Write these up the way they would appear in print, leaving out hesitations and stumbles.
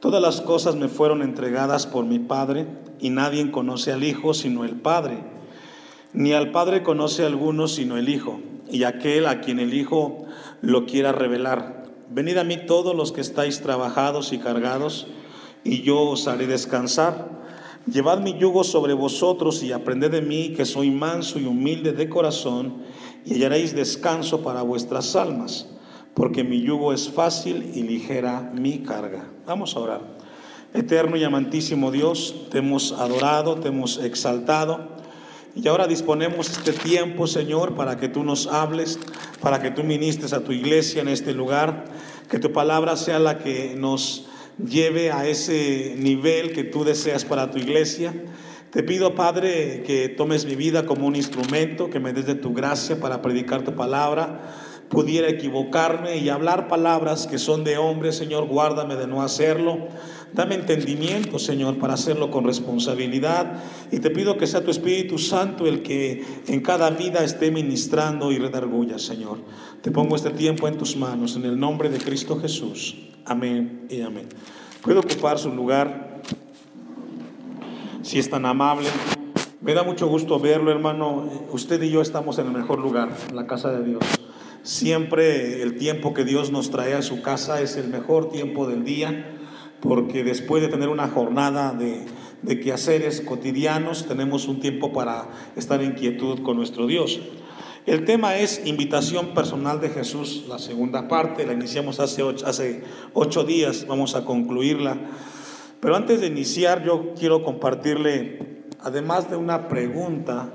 Todas las cosas me fueron entregadas por mi Padre, y nadie conoce al Hijo sino el Padre, ni al Padre conoce a alguno sino el Hijo, y aquel a quien el Hijo lo quiera revelar. Venid a mí todos los que estáis trabajados y cargados, y yo os haré descansar. Llevad mi yugo sobre vosotros y aprended de mí, que soy manso y humilde de corazón, y hallaréis descanso para vuestras almas, porque mi yugo es fácil y ligera mi carga. Vamos a orar. Eterno y amantísimo Dios, te hemos adorado, te hemos exaltado, y ahora disponemos este tiempo, Señor, para que tú nos hables, para que tú ministres a tu iglesia en este lugar, que tu palabra sea la que nos lleve a ese nivel que tú deseas para tu iglesia. Te pido, Padre, que tomes mi vida como un instrumento, que me des de tu gracia para predicar tu palabra. Pudiera equivocarme y hablar palabras que son de hombre, Señor, guárdame de no hacerlo. Dame entendimiento, Señor, para hacerlo con responsabilidad. Y te pido que sea tu Espíritu Santo el que en cada vida esté ministrando y redarguya, Señor. Te pongo este tiempo en tus manos, en el nombre de Cristo Jesús. Amén y amén. ¿Puede ocupar su lugar? Si es tan amable. Me da mucho gusto verlo, hermano. Usted y yo estamos en el mejor lugar, en la casa de Dios. Siempre el tiempo que Dios nos trae a su casa es el mejor tiempo del día, porque después de tener una jornada de quehaceres cotidianos, tenemos un tiempo para estar en quietud con nuestro Dios. El tema es invitación personal de Jesús, la segunda parte, la iniciamos hace 8 días, vamos a concluirla. Pero antes de iniciar, yo quiero compartirle, además de una pregunta,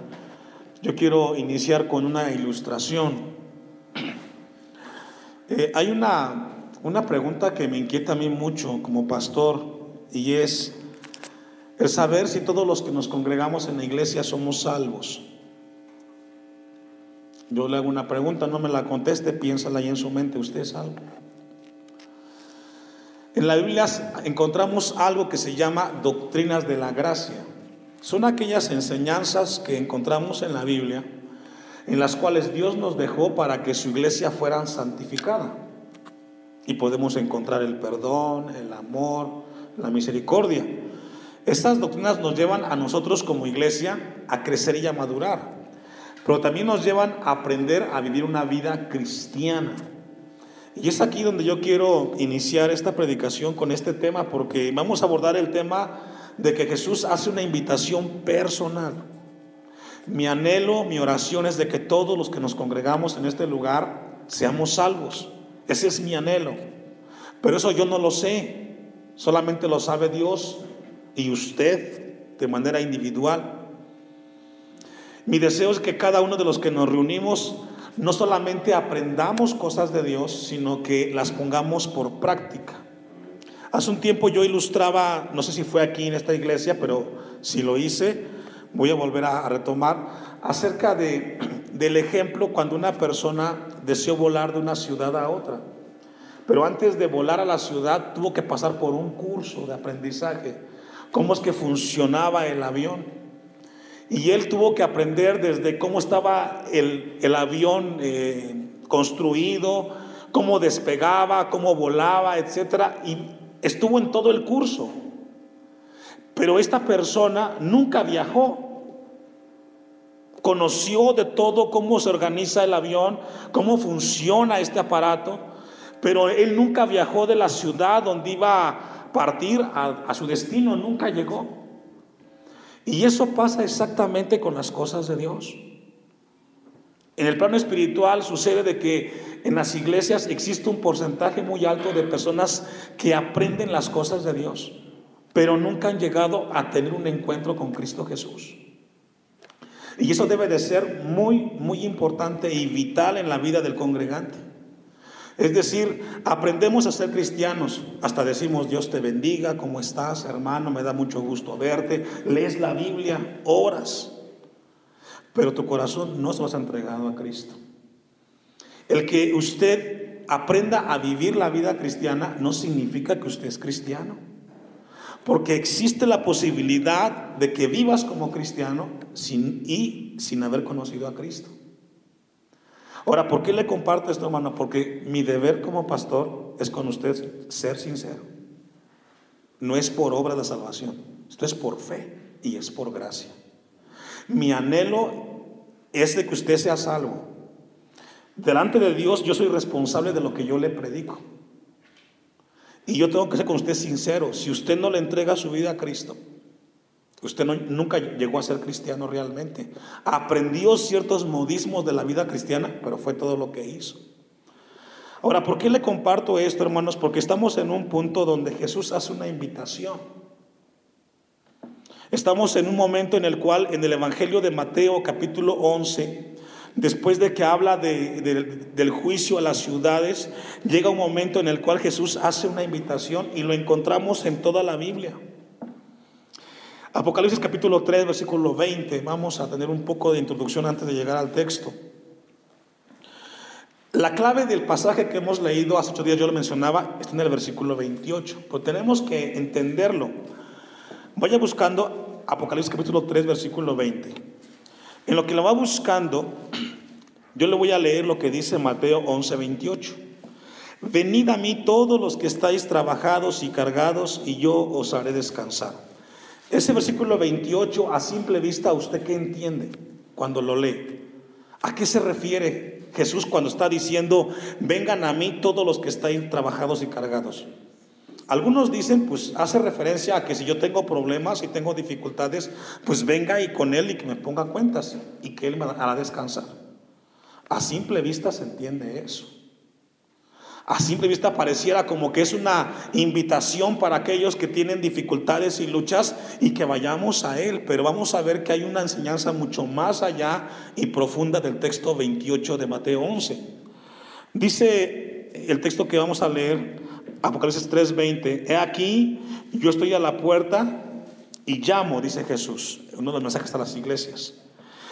yo quiero iniciar con una ilustración. Hay una pregunta que me inquieta a mí mucho como pastor, y es el saber si todos los que nos congregamos en la iglesia somos salvos. Yo le hago una pregunta, no me la conteste, piénsala ahí en su mente: ¿usted es salvo? En la Biblia encontramos algo que se llama doctrinas de la gracia. Son aquellas enseñanzas que encontramos en la Biblia, en las cuales Dios nos dejó para que su iglesia fuera santificada. Y podemos encontrar el perdón, el amor, la misericordia. Estas doctrinas nos llevan a nosotros como iglesia a crecer y a madurar, pero también nos llevan a aprender a vivir una vida cristiana. Y es aquí donde yo quiero iniciar esta predicación con este tema, porque vamos a abordar el tema de que Jesús hace una invitación personal. Mi anhelo, mi oración es de que todos los que nos congregamos en este lugar seamos salvos. Ese es mi anhelo. Pero eso yo no lo sé, solamente lo sabe Dios y usted de manera individual. Mi deseo es que cada uno de los que nos reunimos no solamente aprendamos cosas de Dios, sino que las pongamos por práctica. Hace un tiempo yo ilustraba, no sé si fue aquí en esta iglesia, pero si lo hice, voy a volver a retomar, acerca del ejemplo cuando una persona deseó volar de una ciudad a otra. Pero antes de volar a la ciudad tuvo que pasar por un curso de aprendizaje. Cómo es que funcionaba el avión. Y él tuvo que aprender desde cómo estaba el avión construido, cómo despegaba, cómo volaba, etcétera. Y estuvo en todo el curso. Pero esta persona nunca viajó. Conoció de todo cómo se organiza el avión, cómo funciona este aparato, pero él nunca viajó de la ciudad donde iba a partir a su destino, nunca llegó. Y eso pasa exactamente con las cosas de Dios. En el plano espiritual sucede de que en las iglesias existe un porcentaje muy alto de personas que aprenden las cosas de Dios, pero nunca han llegado a tener un encuentro con Cristo Jesús. Y eso debe de ser muy, muy importante y vital en la vida del congregante. Es decir, aprendemos a ser cristianos, hasta decimos Dios te bendiga, ¿cómo estás, hermano? Me da mucho gusto verte. Lees la Biblia, oras, pero tu corazón no se lo has entregado a Cristo. El que usted aprenda a vivir la vida cristiana no significa que usted es cristiano, porque existe la posibilidad de que vivas como cristiano sin haber conocido a Cristo. Ahora, ¿por qué le comparto esto, hermano? Porque mi deber como pastor es con usted ser sincero. No es por obra de salvación. Esto es por fe y es por gracia. Mi anhelo es de que usted sea salvo. Delante de Dios yo soy responsable de lo que yo le predico. Y yo tengo que ser con usted sincero. Si usted no le entrega su vida a Cristo, usted nunca llegó a ser cristiano realmente. Aprendió ciertos modismos de la vida cristiana, pero fue todo lo que hizo. Ahora, ¿por qué le comparto esto, hermanos? Porque estamos en un punto donde Jesús hace una invitación. Estamos en un momento en el cual, en el Evangelio de Mateo, capítulo 11, después de que habla del juicio a las ciudades, llega un momento en el cual Jesús hace una invitación y lo encontramos en toda la Biblia. Apocalipsis capítulo 3, versículo 20. Vamos a tener un poco de introducción antes de llegar al texto. La clave del pasaje que hemos leído hace 8 días, yo lo mencionaba, está en el versículo 28, pero tenemos que entenderlo. Vaya buscando Apocalipsis capítulo 3, versículo 20. En lo que lo va buscando, yo le voy a leer lo que dice Mateo 11, 28. Venid a mí todos los que estáis trabajados y cargados, y yo os haré descansar. Ese versículo 28, a simple vista, ¿usted qué entiende cuando lo lee? ¿A qué se refiere Jesús cuando está diciendo, vengan a mí todos los que estáis trabajados y cargados? Algunos dicen, pues hace referencia a que si yo tengo problemas y tengo dificultades, pues venga y con Él y que me ponga cuentas y que Él me hará descansar. A simple vista se entiende eso. A simple vista pareciera como que es una invitación para aquellos que tienen dificultades y luchas y que vayamos a Él. Pero vamos a ver que hay una enseñanza mucho más allá y profunda del texto 28 de Mateo 11. Dice el texto que vamos a leer, Apocalipsis 3:20. He aquí, yo estoy a la puerta y llamo, dice Jesús, uno de los mensajes a las iglesias.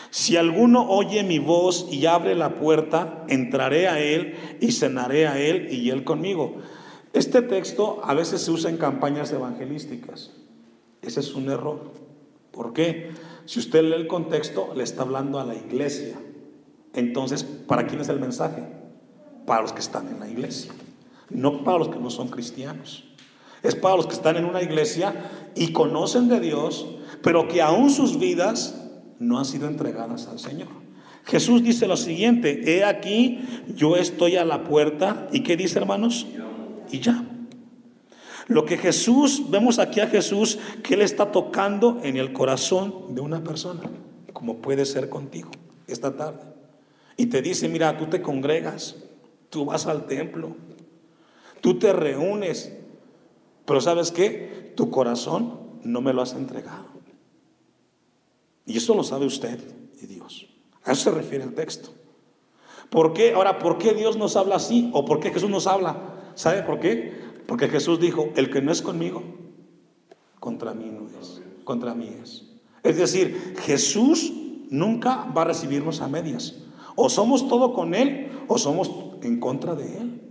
Si alguno oye mi voz y abre la puerta, entraré a él y cenaré a él y él conmigo. Este texto a veces se usa en campañas evangelísticas. Ese es un error. ¿Por qué? Si usted lee el contexto, le está hablando a la iglesia. Entonces, ¿para quién es el mensaje? Para los que están en la iglesia, no para los que no son cristianos. Es para los que están en una iglesia y conocen de Dios, pero que aún sus vidas no han sido entregadas al Señor. Jesús dice lo siguiente: he aquí, yo estoy a la puerta. ¿Y qué dice, hermanos? Y llamo. Lo que Jesús, vemos aquí a Jesús que Él está tocando en el corazón de una persona, como puede ser contigo esta tarde, y te dice, mira, tú te congregas, tú vas al templo, tú te reúnes, pero ¿sabes qué? Tu corazón no me lo has entregado. Y eso lo sabe usted y Dios. A eso se refiere el texto. ¿Por qué? Ahora, ¿por qué Dios nos habla así? ¿O por qué Jesús nos habla? ¿Sabe por qué? Porque Jesús dijo, el que no es conmigo, contra mí no es. Contra mí es. Es decir, Jesús nunca va a recibirnos a medias. O somos todo con Él, o somos en contra de Él.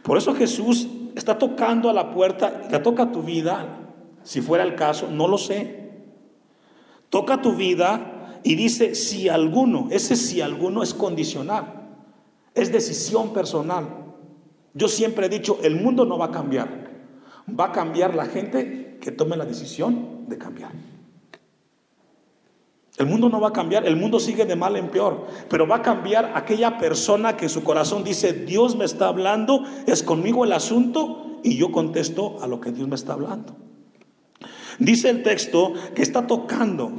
Por eso Jesús está tocando a la puerta, le toca tu vida, si fuera el caso, no lo sé. Toca tu vida y dice, si alguno, ese si alguno es condicional, es decisión personal. Yo siempre he dicho, el mundo no va a cambiar, va a cambiar la gente que tome la decisión de cambiar. El mundo no va a cambiar, el mundo sigue de mal en peor, pero va a cambiar aquella persona que en su corazón dice, Dios me está hablando, es conmigo el asunto, y yo contesto a lo que Dios me está hablando. Dice el texto que está tocando,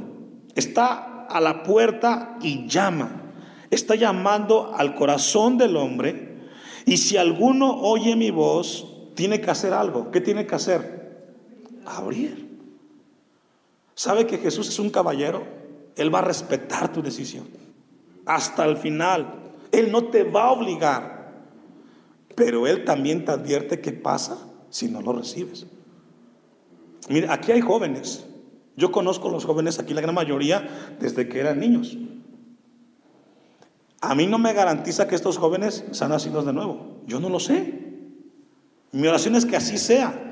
está a la puerta y llama, está llamando al corazón del hombre, y si alguno oye mi voz, tiene que hacer algo. ¿Qué tiene que hacer? Abrir. ¿Sabe que Jesús es un caballero? Él va a respetar tu decisión hasta el final. Él no te va a obligar, pero Él también te advierte qué pasa si no lo recibes. Mire, aquí hay jóvenes. Yo conozco a los jóvenes aquí, la gran mayoría, desde que eran niños. A mí no me garantiza que estos jóvenes sean nacidos de nuevo. Yo no lo sé. Mi oración es que así sea.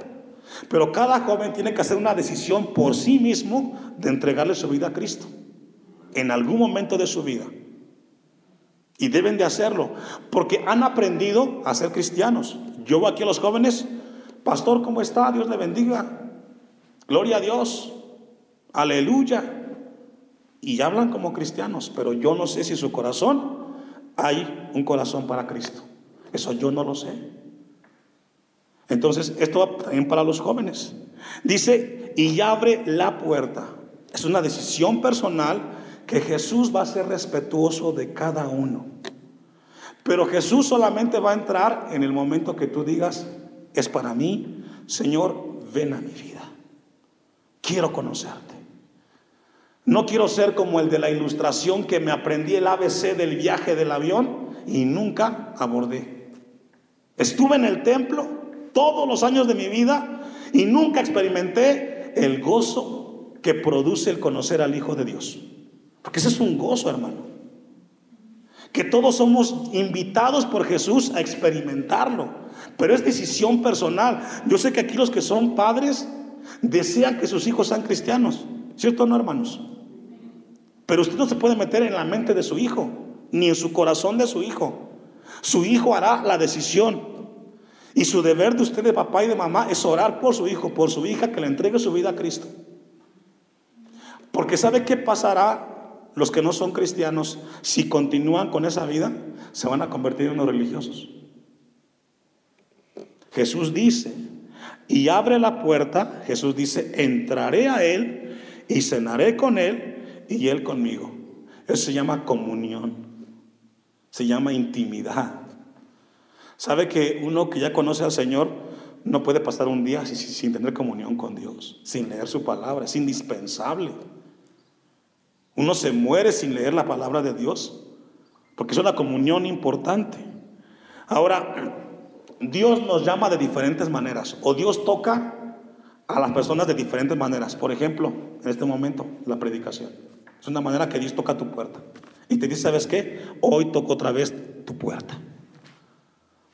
Pero cada joven tiene que hacer una decisión por sí mismo de entregarle su vida a Cristo en algún momento de su vida. Y deben de hacerlo, porque han aprendido a ser cristianos. Yo veo aquí a los jóvenes, pastor, ¿cómo está? Dios le bendiga. Gloria a Dios, aleluya. Y hablan como cristianos, pero yo no sé si en su corazón hay un corazón para Cristo. Eso yo no lo sé. Entonces, esto va también para los jóvenes. Dice, y abre la puerta. Es una decisión personal que Jesús va a ser respetuoso de cada uno. Pero Jesús solamente va a entrar en el momento que tú digas, es para mí, Señor, ven a mi vida. Quiero conocerte. No quiero ser como el de la ilustración que me aprendí el ABC del viaje del avión y nunca abordé. Estuve en el templo todos los años de mi vida y nunca experimenté el gozo que produce el conocer al Hijo de Dios. Porque ese es un gozo, hermano. Que todos somos invitados por Jesús a experimentarlo. Pero es decisión personal. Yo sé que aquí los que son padres desean que sus hijos sean cristianos. ¿Cierto o no, hermanos? Pero usted no se puede meter en la mente de su hijo, ni en su corazón de su hijo. Su hijo hará la decisión. Y su deber de usted, de papá y de mamá, es orar por su hijo, por su hija, que le entregue su vida a Cristo. Porque ¿sabe qué pasará? Los que no son cristianos, si continúan con esa vida, se van a convertir en unos religiosos. Jesús dice, y abre la puerta. Jesús dice, entraré a él y cenaré con él y él conmigo. Eso se llama comunión, se llama intimidad. ¿Sabe que uno que ya conoce al Señor no puede pasar un día sin tener comunión con Dios, sin leer su palabra? Es indispensable. Uno se muere sin leer la palabra de Dios, porque es una comunión importante. Ahora, Dios nos llama de diferentes maneras, o Dios toca a las personas de diferentes maneras. Por ejemplo, en este momento, la predicación es una manera que Dios toca tu puerta y te dice, ¿sabes qué? Hoy toco otra vez tu puerta,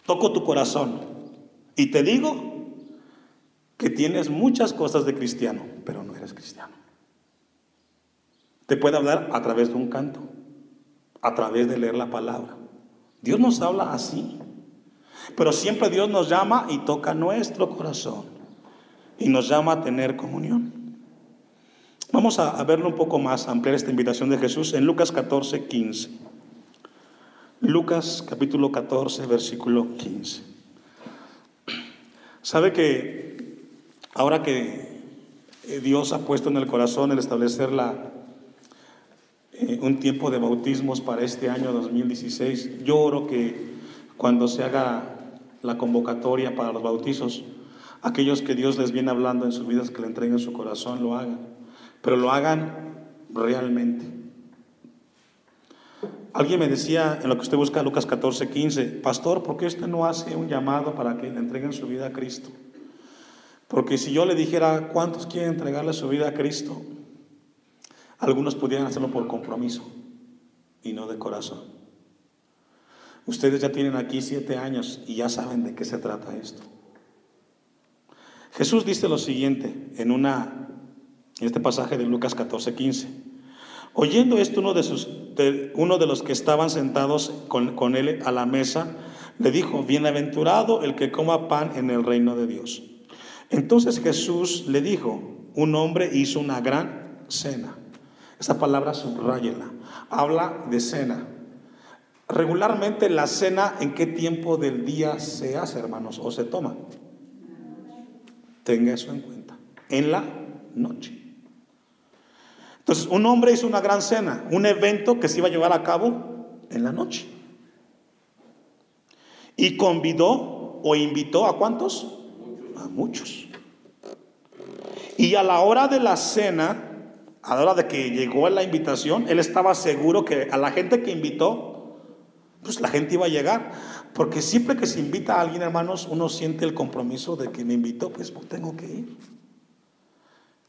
toco tu corazón y te digo que tienes muchas cosas de cristiano, pero no eres cristiano. Te puede hablar a través de un canto, a través de leer la palabra. Dios nos habla así, pero siempre Dios nos llama y toca nuestro corazón y nos llama a tener comunión. Vamos a verlo un poco más, a ampliar esta invitación de Jesús en Lucas 14, 15. Lucas capítulo 14, versículo 15. ¿Sabe que ahora que Dios ha puesto en el corazón el establecer un tiempo de bautismos para este año 2016, yo oro que cuando se haga la convocatoria para los bautizos, aquellos que Dios les viene hablando en sus vidas, que le entreguen su corazón, lo hagan, pero lo hagan realmente. Alguien me decía, en lo que usted busca, Lucas 14, 15, pastor, ¿por qué usted no hace un llamado para que le entreguen su vida a Cristo? Porque si yo le dijera, ¿cuántos quieren entregarle su vida a Cristo? Algunos pudieran hacerlo por compromiso y no de corazón. Ustedes ya tienen aquí 7 años y ya saben de qué se trata esto. Jesús dice lo siguiente en este pasaje de Lucas 14, 15. Oyendo esto, uno de los que estaban sentados con él a la mesa, le dijo, bienaventurado el que coma pan en el reino de Dios. Entonces Jesús le dijo, un hombre hizo una gran cena. Esa palabra subráyela, habla de cena. Regularmente la cena, ¿en qué tiempo del día se hace, hermanos, o se toma? Tenga eso en cuenta, en la noche. Entonces, un hombre hizo una gran cena, un evento que se iba a llevar a cabo en la noche. Y convidó o invitó ¿a cuántos? A muchos. Y a la hora de la cena, a la hora de que llegó la invitación, él estaba seguro que a la gente que invitó, pues la gente iba a llegar. Porque siempre que se invita a alguien, hermanos, uno siente el compromiso de que me invitó, pues tengo que ir.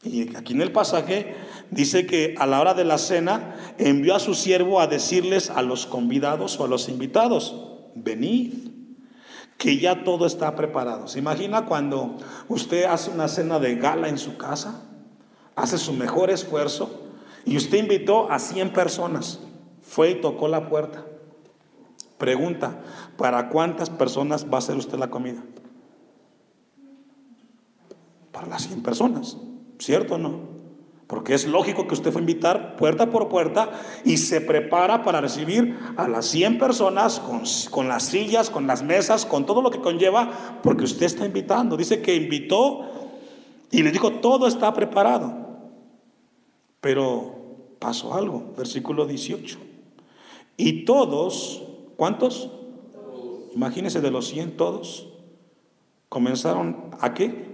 Y aquí en el pasaje dice que a la hora de la cena envió a su siervo a decirles a los convidados o a los invitados, venid, que ya todo está preparado. ¿Se imagina cuando usted hace una cena de gala en su casa? Hace su mejor esfuerzo y usted invitó a 100 personas, fue y tocó la puerta. Pregunta, ¿para cuántas personas va a hacer usted la comida? Para las 100 personas. ¿Cierto o no? Porque es lógico que usted fue a invitar puerta por puerta y se prepara para recibir a las 100 personas con las sillas, con las mesas, con todo lo que conlleva, porque usted está invitando. Dice que invitó y le dijo, todo está preparado. Pero pasó algo, versículo 18. Y todos, ¿cuántos? Imagínense, de los 100 todos comenzaron ¿a qué?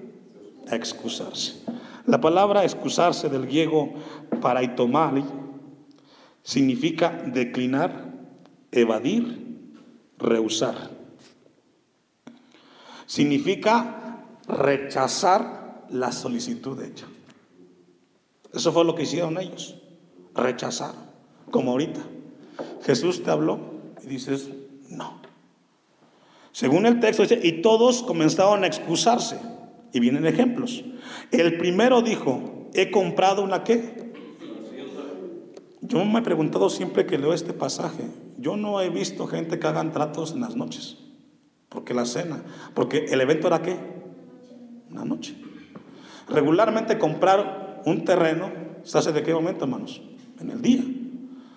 A excusarse. La palabra excusarse del griego paraitomai significa declinar, evadir, rehusar. Significa rechazar la solicitud hecha. Eso fue lo que hicieron ellos, rechazar, como ahorita. Jesús te habló y dices no. Según el texto dice, y todos comenzaron a excusarse. Y vienen ejemplos. El primero dijo, he comprado una ¿qué? Yo me he preguntado siempre que leo este pasaje, yo no he visto gente que hagan tratos en las noches. Porque la cena, porque el evento era ¿qué? Una noche. Regularmente comprar un terreno se hace ¿de qué momento, hermanos? En el día.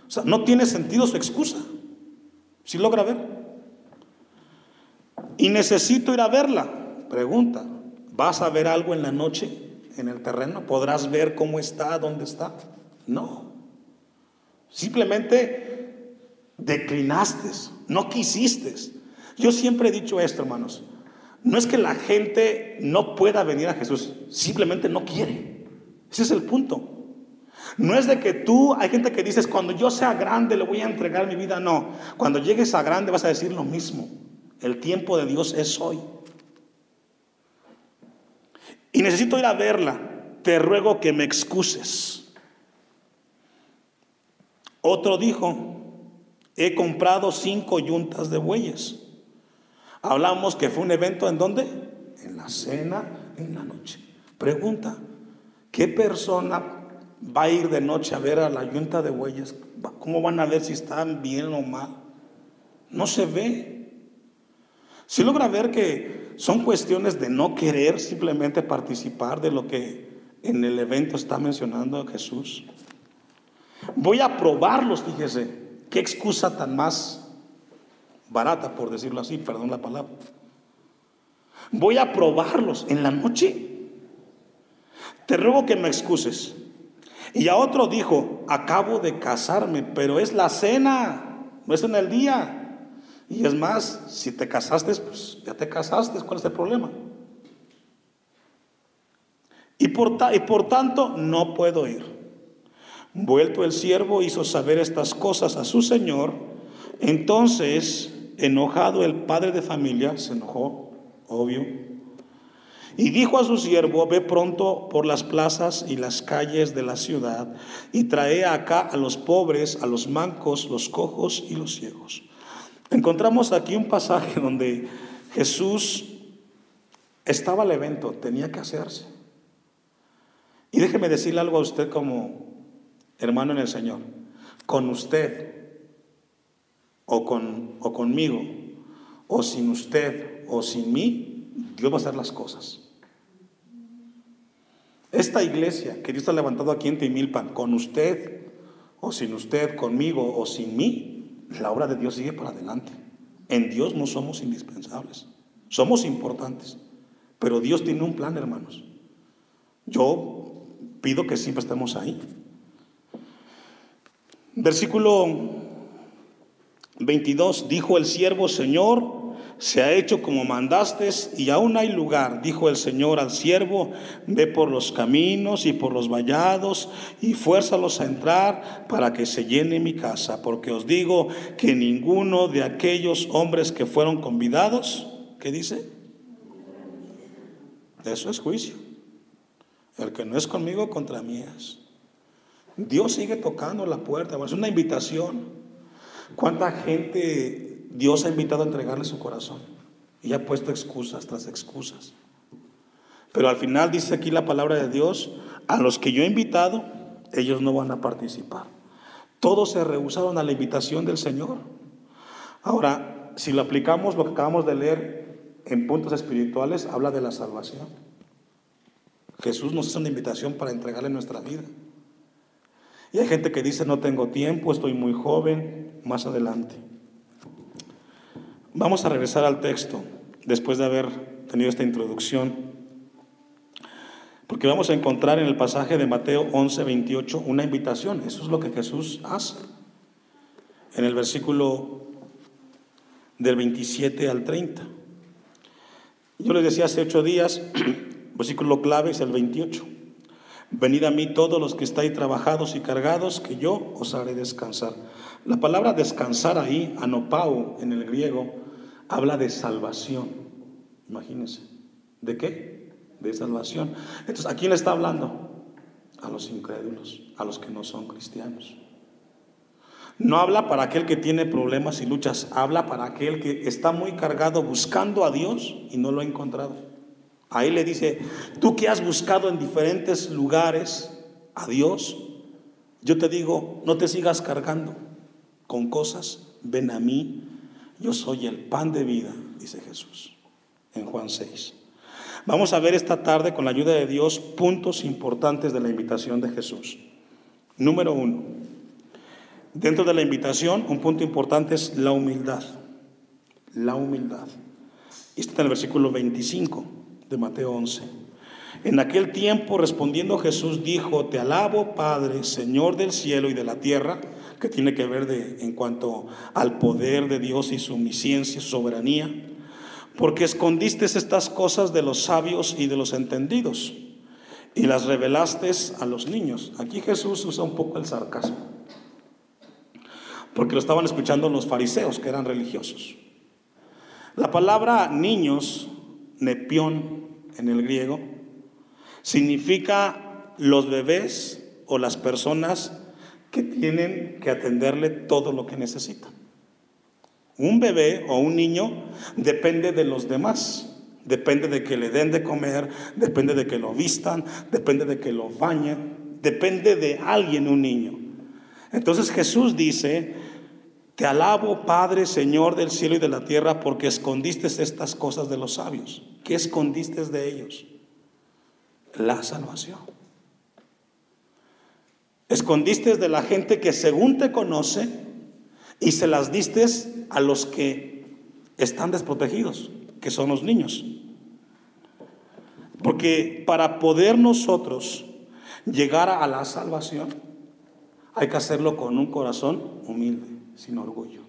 O sea, no tiene sentido su excusa. ¿Sí logra ver? Y necesito ir a verla. Pregunta, ¿vas a ver algo en la noche en el terreno? ¿Podrás ver cómo está, dónde está? No. Simplemente declinaste, no quisiste. Yo siempre he dicho esto, hermanos. No es que la gente no pueda venir a Jesús, simplemente no quiere. Ese es el punto. No es de que tú, hay gente que dices, cuando yo sea grande le voy a entregar mi vida. No, cuando llegues a grande vas a decir lo mismo. El tiempo de Dios es hoy. Y necesito ir a verla. Te ruego que me excuses. Otro dijo, he comprado 5 yuntas de bueyes. Hablamos que fue un evento ¿en dónde? En la cena, en la noche. Pregunta, ¿qué persona va a ir de noche a ver a la yunta de bueyes? ¿Cómo van a ver si están bien o mal? No se ve. Si logra ver que son cuestiones de no querer simplemente participar de lo que en el evento está mencionando Jesús. Voy a probarlos, fíjese, qué excusa tan más barata, por decirlo así, perdón la palabra. Voy a probarlos en la noche. Te ruego que me excuses. Y a otro dijo, acabo de casarme, pero es la cena, no es en el día. Y es más, si te casaste, pues ya te casaste, ¿cuál es el problema? Y por tanto no puedo ir. Vuelto el siervo hizo saber estas cosas a su señor. Entonces, enojado el padre de familia, se enojó, obvio, y dijo a su siervo, ve pronto por las plazas y las calles de la ciudad y trae acá a los pobres, a los mancos, los cojos y los ciegos. Encontramos aquí un pasaje donde Jesús estaba al evento, tenía que hacerse. Y déjeme decirle algo a usted como hermano en el Señor. Con usted, o conmigo, o sin usted, o sin mí, Dios va a hacer las cosas. Esta iglesia que Dios ha levantado aquí en Timilpan, con usted, o sin usted, conmigo, o sin mí, la obra de Dios sigue para adelante. En Dios no somos indispensables, somos importantes, pero Dios tiene un plan, hermanos. Yo pido que siempre estemos ahí. Versículo 22, dijo el siervo, Señor, se ha hecho como mandaste y aún hay lugar. Dijo el Señor al siervo, ve por los caminos y por los vallados y fuérzalos a entrar para que se llene mi casa, porque os digo que ninguno de aquellos hombres que fueron convidados, ¿qué dice? Eso es juicio. El que no es conmigo, contra mí es. Dios sigue tocando la puerta, es una invitación. ¿Cuánta gente Dios ha invitado a entregarle su corazón? Y ha puesto excusas tras excusas. Pero al final dice aquí la palabra de Dios, a los que yo he invitado, ellos no van a participar. Todos se rehusaron a la invitación del Señor. Ahora, si lo aplicamos, lo que acabamos de leer en puntos espirituales, habla de la salvación. Jesús nos hace una invitación para entregarle nuestra vida. Y hay gente que dice: no tengo tiempo, estoy muy joven, más adelante. Vamos a regresar al texto después de haber tenido esta introducción, porque vamos a encontrar en el pasaje de Mateo 11:28 una invitación. Eso es lo que Jesús hace en el versículo del 27 al 30. Yo les decía hace 8 días, versículo clave es el 28. Venid a mí todos los que estáis trabajados y cargados, que yo os haré descansar. La palabra descansar ahí, anopao en el griego, habla de salvación. Imagínense. ¿De qué? De salvación. Entonces, ¿a quién le está hablando? A los incrédulos, a los que no son cristianos. No habla para aquel que tiene problemas y luchas, habla para aquel que está muy cargado buscando a Dios y no lo ha encontrado. Ahí le dice: tú que has buscado en diferentes lugares a Dios, yo te digo, no te sigas cargando con cosas, ven a mí, yo soy el pan de vida, dice Jesús en Juan 6. Vamos a ver esta tarde, con la ayuda de Dios, puntos importantes de la invitación de Jesús. Número 1, dentro de la invitación, un punto importante es la humildad. La humildad. Y está en el versículo 25 de Mateo 11. En aquel tiempo, respondiendo Jesús, dijo: te alabo, Padre, Señor del cielo y de la tierra, que tiene que ver en cuanto al poder de Dios y su omnisciencia, su soberanía, porque escondiste estas cosas de los sabios y de los entendidos y las revelaste a los niños. Aquí Jesús usa un poco el sarcasmo, porque lo estaban escuchando los fariseos, que eran religiosos. La palabra niños, nepión en el griego, significa los bebés o las personas que tienen que atenderle todo lo que necesitan. Un bebé o un niño depende de los demás, depende de que le den de comer, depende de que lo vistan, depende de que lo bañen, depende de alguien un niño. Entonces Jesús dice: te alabo, Padre, Señor del cielo y de la tierra, porque escondiste estas cosas de los sabios. ¿Qué escondiste de ellos? La salvación. Escondiste de la gente que según te conoce y se las diste a los que están desprotegidos, que son los niños. Porque para poder nosotros llegar a la salvación, hay que hacerlo con un corazón humilde, sin orgullo.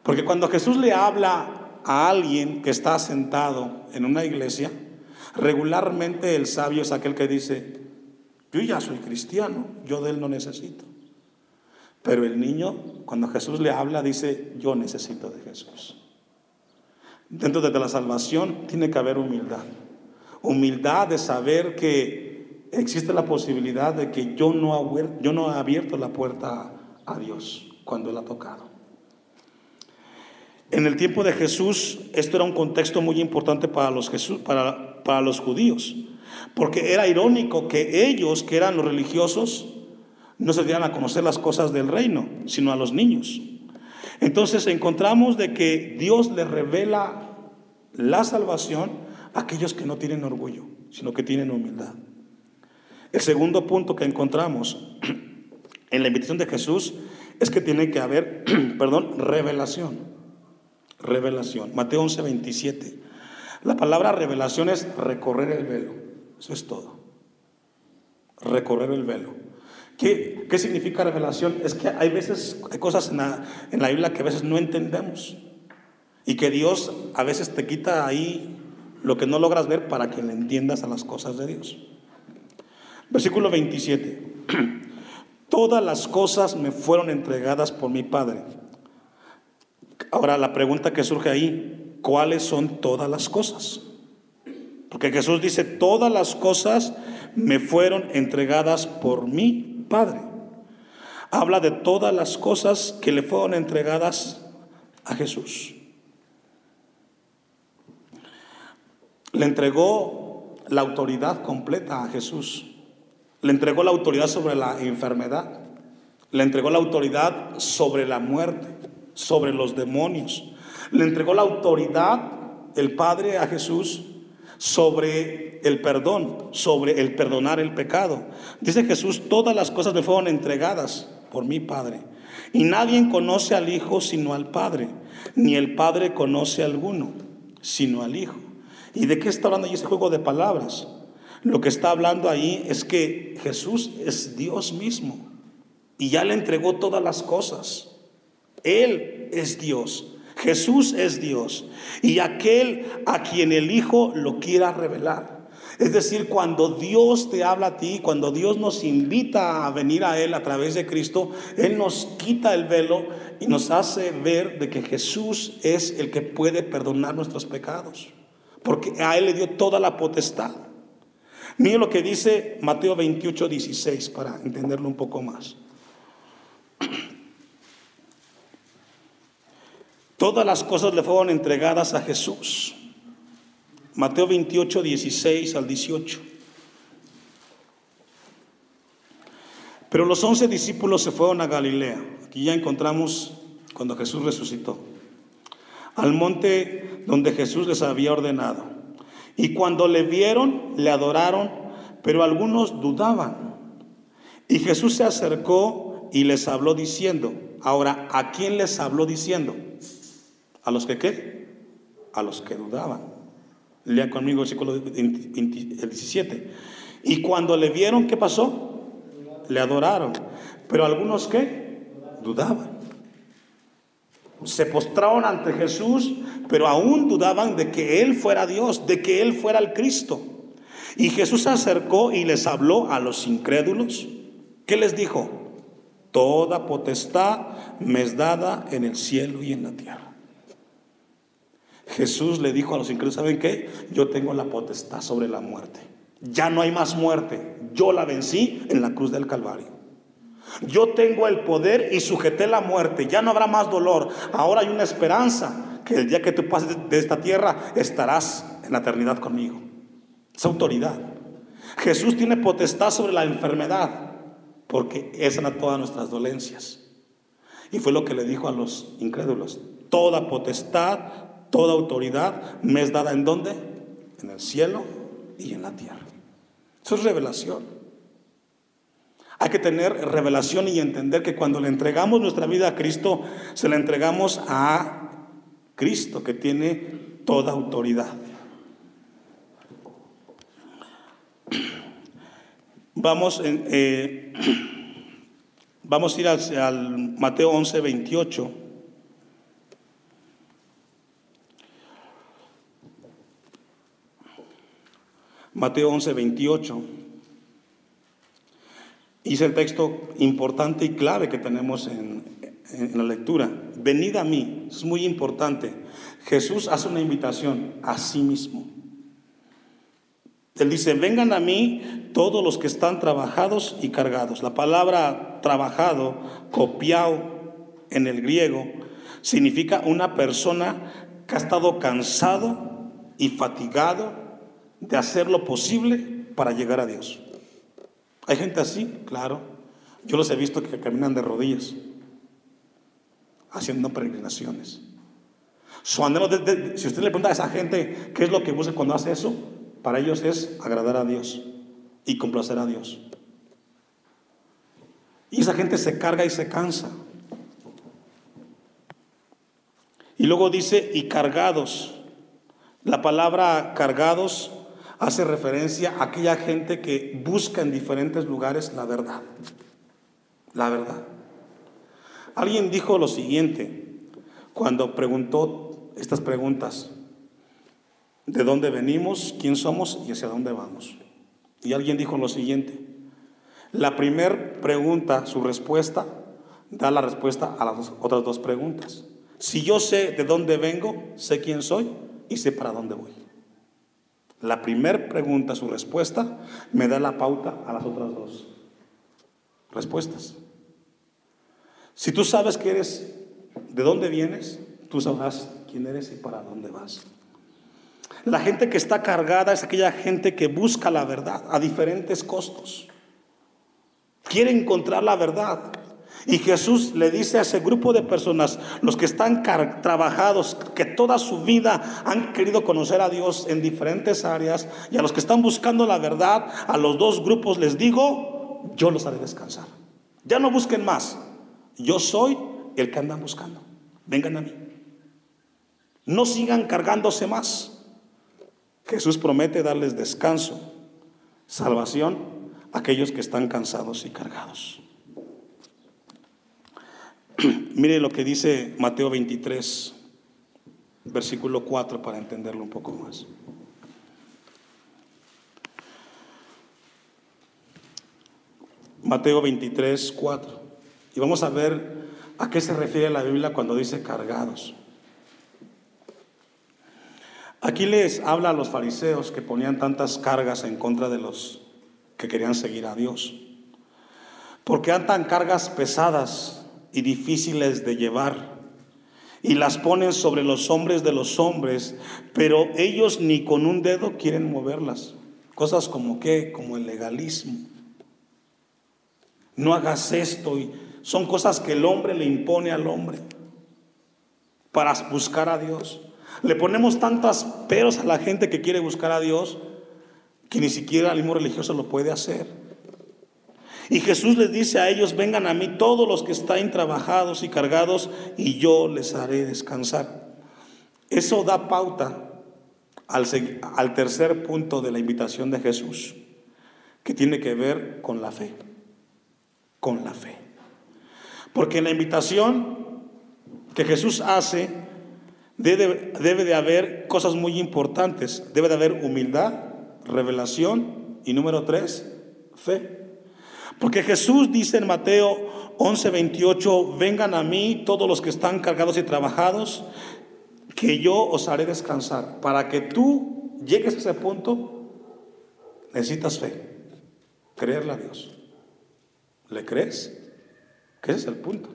Porque cuando Jesús le habla a alguien que está sentado en una iglesia, regularmente el sabio es aquel que dice: yo ya soy cristiano, yo de él no necesito. Pero el niño, cuando Jesús le habla, dice: yo necesito de Jesús. Dentro de la salvación tiene que haber humildad. Humildad de saber que existe la posibilidad de que yo no he abierto la puerta a Dios cuando Él ha tocado. En el tiempo de Jesús, esto era un contexto muy importante para los judíos, porque era irónico que ellos, que eran los religiosos, no se dieran a conocer las cosas del reino, sino a los niños. Entonces encontramos de que Dios le revela la salvación a aquellos que no tienen orgullo, sino que tienen humildad. El segundo punto que encontramos en la invitación de Jesús es que tiene que haber, revelación. Revelación. Mateo 11:27. La palabra revelación es recorrer el velo. Eso es todo. Recorrer el velo. ¿Qué significa revelación? Es que hay cosas en la Biblia que a veces no entendemos, y que Dios a veces te quita ahí lo que no logras ver para que le entiendas a las cosas de Dios. Versículo 27. Todas las cosas me fueron entregadas por mi Padre. Ahora la pregunta que surge ahí: ¿cuáles son todas las cosas? Porque Jesús dice: todas las cosas me fueron entregadas por mi Padre. Habla de todas las cosas que le fueron entregadas a Jesús. Le entregó la autoridad completa a Jesús. Le entregó la autoridad sobre la enfermedad. Le entregó la autoridad sobre la muerte, sobre los demonios. Le entregó la autoridad el Padre a Jesús sobre el perdón, sobre el perdonar el pecado. Dice Jesús: todas las cosas me fueron entregadas por mi Padre, y nadie conoce al Hijo sino al Padre, ni el Padre conoce a alguno sino al Hijo. ¿Y de qué está hablando ahí ese juego de palabras? Lo que está hablando ahí es que Jesús es Dios mismo y ya le entregó todas las cosas. Él es Dios, Jesús es Dios, y aquel a quien el Hijo lo quiera revelar. Es decir, cuando Dios te habla a ti, cuando Dios nos invita a venir a Él a través de Cristo, Él nos quita el velo y nos hace ver de que Jesús es el que puede perdonar nuestros pecados, porque a Él le dio toda la potestad. Mire lo que dice Mateo 28:16 para entenderlo un poco más. Todas las cosas le fueron entregadas a Jesús. Mateo 28:16 al 18. Pero los 11 discípulos se fueron a Galilea. Aquí ya encontramos cuando Jesús resucitó, al monte donde Jesús les había ordenado. Y cuando le vieron, le adoraron, pero algunos dudaban. Y Jesús se acercó y les habló diciendo. Ahora, ¿a quién les habló diciendo? ¿A los que qué? A los que dudaban. Lea conmigo el versículo 17. Y cuando le vieron, ¿qué pasó? Le adoraron. Pero algunos, ¿qué? Dudaban. Se postraron ante Jesús, pero aún dudaban de que Él fuera Dios, de que Él fuera el Cristo. Y Jesús se acercó y les habló a los incrédulos. ¿Qué les dijo? Toda potestad me es dada en el cielo y en la tierra. Jesús le dijo a los incrédulos: ¿saben qué? Yo tengo la potestad sobre la muerte. Ya no hay más muerte. Yo la vencí en la cruz del Calvario. Yo tengo el poder y sujeté la muerte. Ya no habrá más dolor. Ahora hay una esperanza, que el día que tú pases de esta tierra estarás en la eternidad conmigo. Esa autoridad. Jesús tiene potestad sobre la enfermedad, porque Él sana todas nuestras dolencias. Y fue lo que le dijo a los incrédulos: toda potestad, toda autoridad me es dada, ¿en dónde? En el cielo y en la tierra. Eso es revelación. Hay que tener revelación y entender que cuando le entregamos nuestra vida a Cristo, se la entregamos a Cristo, que tiene toda autoridad. Vamos a ir al Mateo 11:28. Mateo 11:28. Y es el texto importante y clave que tenemos en la lectura. Venid a mí. Es muy importante. Jesús hace una invitación a sí mismo. Él dice: vengan a mí todos los que están trabajados y cargados. La palabra trabajado, copiao en el griego, significa una persona que ha estado cansado y fatigado de hacer lo posible para llegar a Dios. ¿Hay gente así? Claro. Yo los he visto que caminan de rodillas, haciendo peregrinaciones. Su anhelo, si usted le pregunta a esa gente qué es lo que busca cuando hace eso, para ellos es agradar a Dios y complacer a Dios. Y esa gente se carga y se cansa. Y luego dice: y cargados. La palabra cargados hace referencia a aquella gente que busca en diferentes lugares la verdad. La verdad. Alguien dijo lo siguiente cuando preguntó estas preguntas: ¿de dónde venimos? ¿Quién somos? ¿Y hacia dónde vamos? Y alguien dijo lo siguiente: la primera pregunta, su respuesta, da la respuesta a las otras dos preguntas. Si yo sé de dónde vengo, sé quién soy y sé para dónde voy. La primera pregunta, su respuesta, me da la pauta a las otras dos respuestas. Si tú sabes que eres, de dónde vienes, tú sabrás quién eres y para dónde vas. La gente que está cargada es aquella gente que busca la verdad a diferentes costos. Quiere encontrar la verdad. Y Jesús le dice a ese grupo de personas, los que están trabajados, que toda su vida han querido conocer a Dios en diferentes áreas, y a los que están buscando la verdad, a los dos grupos les digo, yo los haré descansar. Ya no busquen más, yo soy el que andan buscando. Vengan a mí. No sigan cargándose más. Jesús promete darles descanso, salvación a aquellos que están cansados y cargados. Mire lo que dice Mateo 23, versículo 4, para entenderlo un poco más. Mateo 23, 4. Y vamos a ver a qué se refiere la Biblia cuando dice cargados. Aquí les habla a los fariseos que ponían tantas cargas en contra de los que querían seguir a Dios. Porque andan cargas pesadas y difíciles de llevar, y las ponen sobre los hombres de los hombres, pero ellos ni con un dedo quieren moverlas. Cosas como ¿qué? Como el legalismo. No hagas esto, y son cosas que el hombre le impone al hombre para buscar a Dios. Le ponemos tantas peros a la gente que quiere buscar a Dios, que ni siquiera el mismo religioso lo puede hacer. Y Jesús les dice a ellos, vengan a mí todos los que están trabajados y cargados, y yo les haré descansar. Eso da pauta al tercer punto de la invitación de Jesús, que tiene que ver con la fe. Con la fe. Porque en la invitación que Jesús hace, debe de haber cosas muy importantes. Debe de haber humildad, revelación y número 3, fe. Porque Jesús dice en Mateo 11:28, vengan a mí todos los que están cargados y trabajados, que yo os haré descansar. Para que tú llegues a ese punto, necesitas fe, creerle a Dios. ¿Le crees? Que ese es el punto.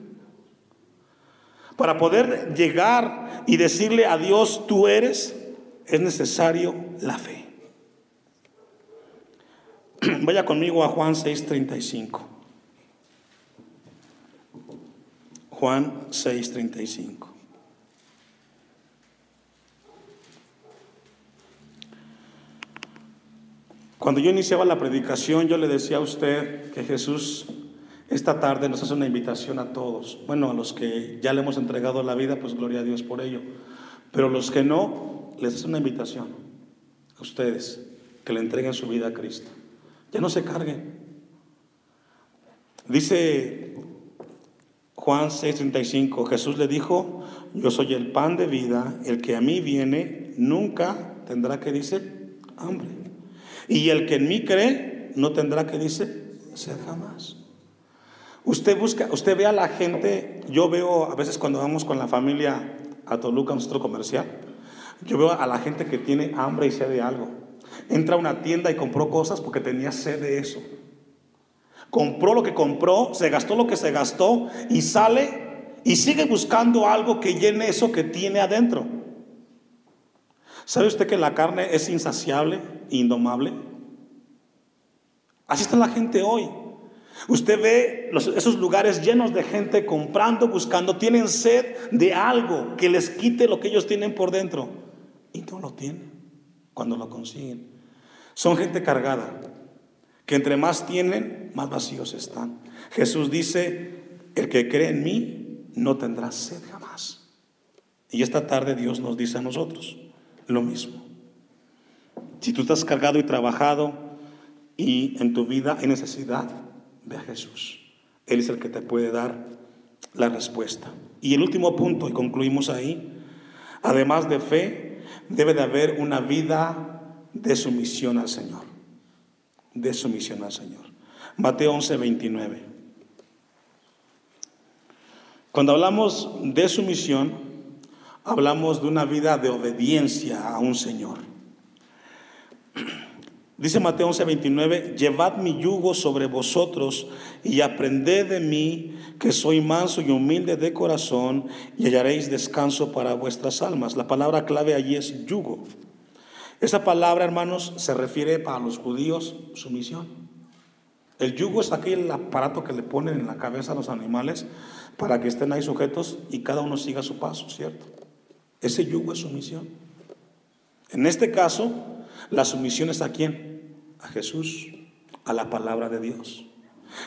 Para poder llegar y decirle a Dios, tú eres, es necesario la fe. Vaya conmigo a Juan 6:35. Juan 6:35. Cuando yo iniciaba la predicación, yo le decía a usted que Jesús esta tarde nos hace una invitación a todos. Bueno, a los que ya le hemos entregado la vida, pues gloria a Dios por ello. Pero los que no, les hace una invitación a ustedes, que le entreguen su vida a Cristo. Ya no se carguen. Dice Juan 6:35, Jesús le dijo, yo soy el pan de vida, el que a mí viene nunca tendrá, que dice, hambre. Y el que en mí cree no tendrá, que dice, sed jamás. Usted ve a la gente. Yo veo a veces cuando vamos con la familia a Toluca, a un centro comercial, yo veo a la gente que tiene hambre y sed de algo. Entra a una tienda y compró cosas porque tenía sed de eso. Compró lo que compró, se gastó lo que se gastó, y sale y sigue buscando algo que llene eso que tiene adentro. ¿Sabe usted que la carne es insaciable e indomable? Así está la gente hoy. Usted ve esos lugares llenos de gente comprando, buscando, tienen sed de algo que les quite lo que ellos tienen por dentro, y no lo tienen cuando lo consiguen. Son gente cargada, que entre más tienen, más vacíos están. Jesús dice, el que cree en mí no tendrá sed jamás. Y esta tarde Dios nos dice a nosotros lo mismo. Si tú estás cargado y trabajado y en tu vida hay necesidad, ve a Jesús. Él es el que te puede dar la respuesta. Y el último punto, y concluimos ahí, además de fe, debe de haber una vida de sumisión al Señor. De sumisión al Señor. Mateo 11:29. Cuando hablamos de sumisión, hablamos de una vida de obediencia a un Señor. Dice Mateo 11:29, llevad mi yugo sobre vosotros y aprended de mí, que soy manso y humilde de corazón, y hallaréis descanso para vuestras almas. La palabra clave allí es yugo. Esa palabra, hermanos, se refiere para los judíos sumisión. El yugo es aquel aparato que le ponen en la cabeza a los animales para que estén ahí sujetos y cada uno siga su paso, ¿cierto? Ese yugo es sumisión. En este caso, la sumisión es ¿a quién? A Jesús, a la palabra de Dios.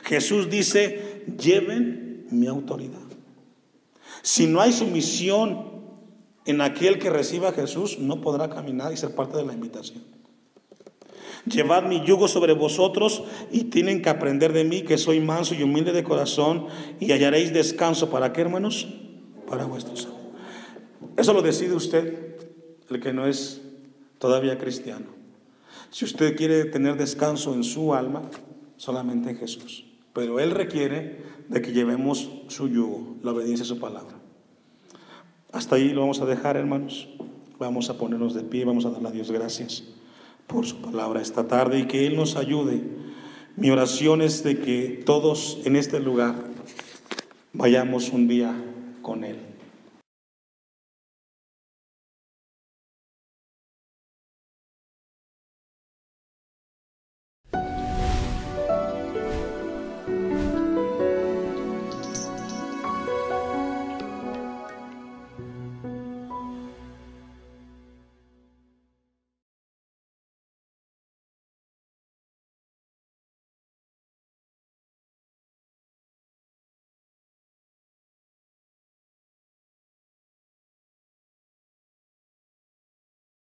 Jesús dice: lleven mi autoridad. Si no hay sumisión en aquel que reciba a Jesús, no podrá caminar y ser parte de la invitación. Llevad mi yugo sobre vosotros y tienen que aprender de mí, que soy manso y humilde de corazón, y hallaréis descanso. ¿Para qué, hermanos? Para vuestros almas. Eso lo decide usted, el que no es todavía cristiano. Si usted quiere tener descanso en su alma, solamente en Jesús. Pero Él requiere de que llevemos su yugo, la obediencia a su palabra. Hasta ahí lo vamos a dejar, hermanos. Vamos a ponernos de pie, vamos a darle a Dios gracias por su palabra esta tarde y que Él nos ayude. Mi oración es de que todos en este lugar vayamos un día con Él.